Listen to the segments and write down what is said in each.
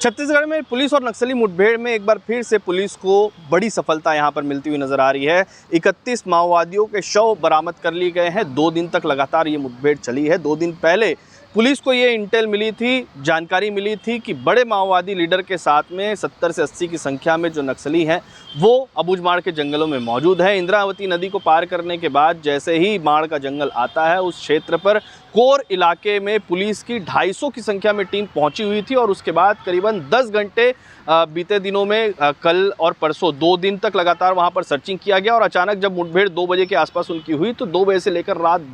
छत्तीसगढ़ में पुलिस और नक्सली मुठभेड़ में एक बार फिर से पुलिस को बड़ी सफलता यहां पर मिलती हुई नजर आ रही है। 31 माओवादियों के शव बरामद कर लिए गए हैं। 2 दिन तक लगातार ये मुठभेड़ चली है। 2 दिन पहले पुलिस को ये इंटेल मिली थी, जानकारी मिली थी कि बड़े माओवादी लीडर के साथ में 70 से 80 की संख्या में जो नक्सली हैं वो अबूझमाड़ के जंगलों में मौजूद है। इंद्रावती नदी को पार करने के बाद जैसे ही माड़ का जंगल आता है, उस क्षेत्र पर कोर इलाके में पुलिस की 250 की संख्या में टीम पहुंची हुई थी और उसके बाद करीबन 10 घंटे बीते दिनों में कल और परसों 2 दिन तक लगातार वहां पर सर्चिंग किया गया और अचानक जब मुठभेड़ 2 बजे के आसपास उनकी हुई तो 2 बजे से लेकर रात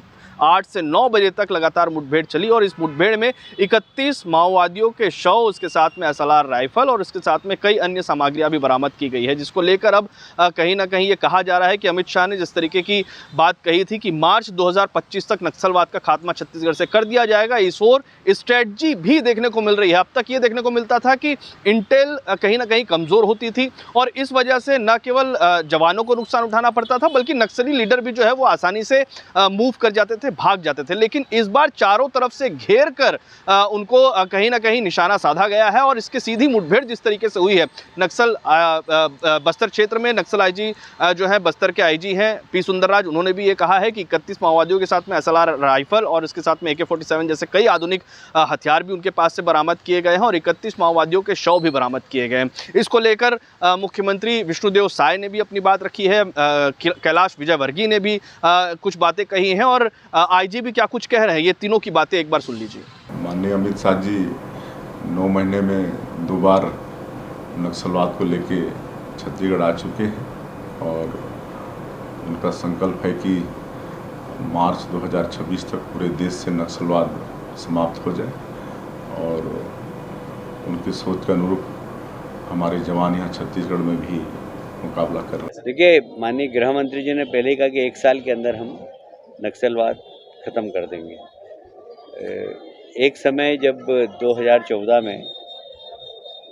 8 से 9 बजे तक लगातार मुठभेड़ चली और इस मुठभेड़ में 31 माओवादियों के शव, उसके साथ में एसएलआर राइफल और उसके साथ में कई अन्य सामग्रियां भी बरामद की गई है, जिसको लेकर अब कहीं ना कहीं ये कहा जा रहा है कि अमित शाह ने जिस तरीके की बात कही थी कि मार्च 2025 तक नक्सलवाद का खात्मा छत्तीसगढ़ से कर दिया जाएगा, इस ओर स्ट्रेटजी भी देखने को मिल रही है। अब तक ये देखने को मिलता था कि इंटेल कहीं ना कहीं कमज़ोर होती थी और इस वजह से न केवल जवानों को नुकसान उठाना पड़ता था बल्कि नक्सली लीडर भी जो है वो आसानी से मूव कर जाते थे, भाग जाते थे। लेकिन इस बार चारों तरफ से घेर कर उनको कहीं ना कहीं निशाना साधा गया है और इसके सीधी मुठभेड़ जिस तरीके से हुई है, नक्सल बस्तर क्षेत्र में नक्सल आईजी जो है बस्तर के आईजी हैं पी सुंदरराज, उन्होंने भी ये कहा है कि 31 माओवादियों के साथ में एसएलआर राइफल और इसके साथ में AK-47 जैसे कई आधुनिक हथियार भी उनके पास से बरामद किए गए हैं और 31 माओवादियों के शव भी बरामद किए गए हैं। इसको लेकर मुख्यमंत्री विष्णुदेव साय ने भी अपनी बात रखी है, कैलाश विजयवर्गीय ने भी कुछ बातें कही हैं और आईजी भी क्या कुछ कह रहे हैं, ये तीनों की बातें एक बार सुन लीजिए। माननीय अमित शाह जी 9 महीने में 2 बार नक्सलवाद को लेके छत्तीसगढ़ आ चुके हैं और उनका संकल्प है कि मार्च 2026 तक पूरे देश से नक्सलवाद समाप्त हो जाए और उनकी सोच के अनुरूप हमारे जवान यहाँ छत्तीसगढ़ में भी मुकाबला कर रहे हैं। देखिए, माननीय गृह मंत्री जी ने पहले ही कहा कि 1 साल के अंदर हम नक्सलवाद ख़त्म कर देंगे। एक समय जब 2014 में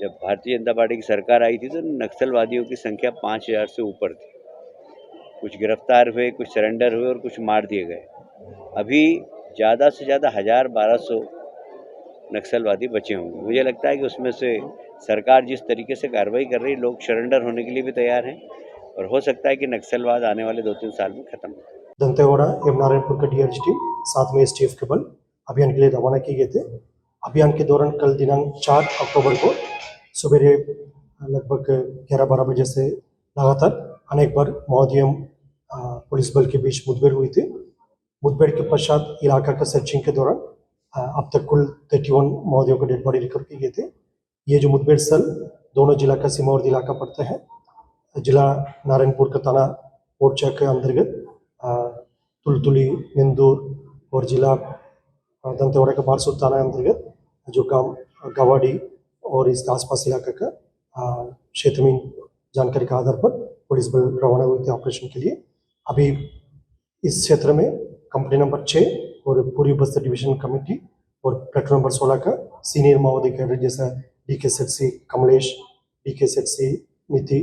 जब भारतीय जनता पार्टी की सरकार आई थी तो नक्सलवादियों की संख्या 5000 से ऊपर थी। कुछ गिरफ्तार हुए, कुछ सरेंडर हुए और कुछ मार दिए गए। अभी ज़्यादा से ज़्यादा 1000-1200 नक्सलवादी बचे होंगे। मुझे लगता है कि उसमें से सरकार जिस तरीके से कार्रवाई कर रही है, लोग सरेंडर होने के लिए भी तैयार हैं और हो सकता है कि नक्सलवाद आने वाले 2-3 साल में ख़त्म हो। दंतेवाड़ा एवं नारायणपुर का डीआरजी टीम साथ में STF के बल अभियान के लिए रवाना किए गए थे। अभियान के दौरान कल दिनांक 4 अक्टूबर को सवेरे लगभग 11-12 बजे से लगातार अनेक बार माओवादी पुलिस बल के बीच मुठभेड़ हुई थी। मुठभेड़ के पश्चात इलाका का सर्चिंग के दौरान अब तक कुल 31 माओवादियों को डेड बॉडी रिकवर किए गए थे। ये जो मुठभेड़ स्थल दोनों जिला का सीमावर्ती इलाका पड़ते हैं। जिला नारायणपुर का थाना ओरछा के अंतर्गत तुलतुली, निंदूर और जिला दंतेवाड़ा का बारसूर थाना अंतर्गत जो गांव गवाड़ी और इस आसपास इलाका का क्षेत्र में जानकारी के आधार पर पुलिस बल रवाना हुए थे ऑपरेशन के लिए। अभी इस क्षेत्र में कंपनी नंबर 6 और पूर्वी बस्तर डिवीजन कमेटी और प्लेटून नंबर 16 का सीनियर माओवादी कैडर जैसा DK सेट्सी कमलेश, DK सेट्सी नीति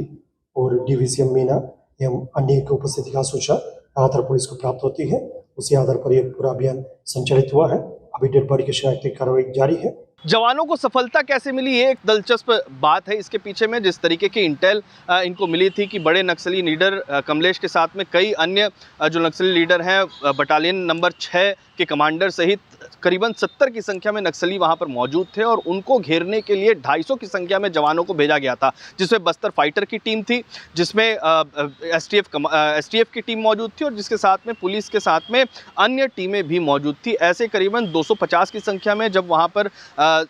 और DVCM मीना एवं अन्य की उपस्थिति का सूचना लगातार पुलिस को प्राप्त होती है। उसी आधार पर यह पूरा अभियान संचालित हुआ है। अभी डेड बॉडी की शिनाख्त कार्रवाई जारी है। जवानों को सफलता कैसे मिली, ये एक दिलचस्प बात है। इसके पीछे में जिस तरीके की इंटेल इनको मिली थी कि बड़े नक्सली लीडर कमलेश के साथ में कई अन्य जो नक्सली लीडर हैं, बटालियन नंबर 6 के कमांडर सहित करीबन 70 की संख्या में नक्सली वहां पर मौजूद थे और उनको घेरने के लिए 250 की संख्या में जवानों को भेजा गया था, जिसमें बस्तर फाइटर की टीम थी, जिसमें STF की टीम मौजूद थी और जिसके साथ में पुलिस के साथ में अन्य टीमें भी मौजूद थी। ऐसे करीबन 250 की संख्या में जब वहां पर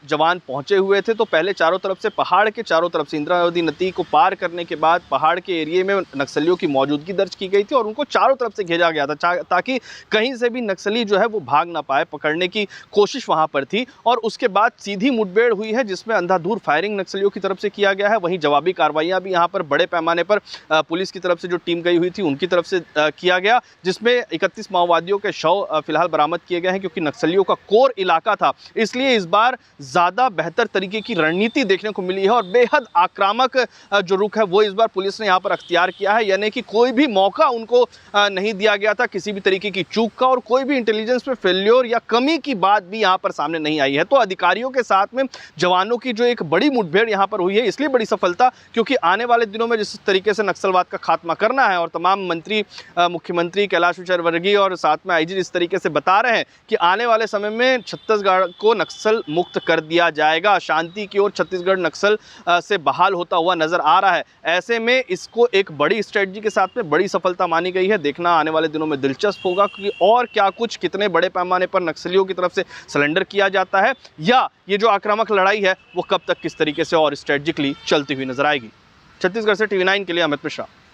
जवान पहुंचे हुए थे तो पहले चारों तरफ से पहाड़ के चारों तरफ से इंद्रावती नदी को पार करने के बाद पहाड़ के एरिए में नक्सलियों की मौजूदगी दर्ज की गई थी और उनको चारों तरफ से घेरा गया था ताकि कहीं से भी नक्सली जो है वो भाग ना पाए। पकड़ने की कोशिश वहां पर थी और उसके बाद सीधी मुठभेड़ हुई है जिसमें अंधाधुंध फायरिंग नक्सलियों की तरफ से किया गया है। वहीं जवाबी कार्रवाइयां भी यहां पर बड़े पैमाने पर पुलिस की तरफ से जो टीम गई हुई थी उनकी तरफ से किया गया, जिसमें 31 माओवादियों के शव फिलहाल बरामद किए गए हैं। क्योंकि नक्सलियों का कोर इलाका था, इसलिए इस बार ज़्यादा बेहतर तरीके की रणनीति देखने को मिली है और बेहद आक्रामक जो रुख है वो इस बार पुलिस ने यहाँ पर अख्तियार किया है। यानी कि कोई भी मौका उनको नहीं दिया गया था किसी भी तरीके की चूक का और कोई भी इंटेलिजेंस में फेल्योर या कमी की बात भी यहाँ पर सामने नहीं आई है। तो अधिकारियों के साथ में जवानों की जो एक बड़ी मुठभेड़ यहाँ पर हुई है, इसलिए बड़ी सफलता क्योंकि आने वाले दिनों में जिस तरीके से नक्सलवाद का खात्मा करना है और तमाम मंत्री, मुख्यमंत्री कैलाश विजयवर्गीय और साथ में आईजी इस तरीके से बता रहे हैं कि आने वाले समय में छत्तीसगढ़ को नक्सल मुक्त कर दिया जाएगा, शांति की ओर छत्तीसगढ़ नक्सल से बहाल होता हुआ नजर आ रहा है। ऐसे में इसको एक बड़ी स्ट्रेटजी के साथ में बड़ी सफलता मानी गई है। देखना आने वाले दिनों में दिलचस्प होगा कि और क्या कुछ, कितने बड़े पैमाने पर नक्सलियों की तरफ से सरेंडर किया जाता है या ये जो आक्रामक लड़ाई है वो कब तक किस तरीके से और स्ट्रेटजिकली चलती हुई नजर आएगी। छत्तीसगढ़ से TV9 के लिए अमित मिश्रा।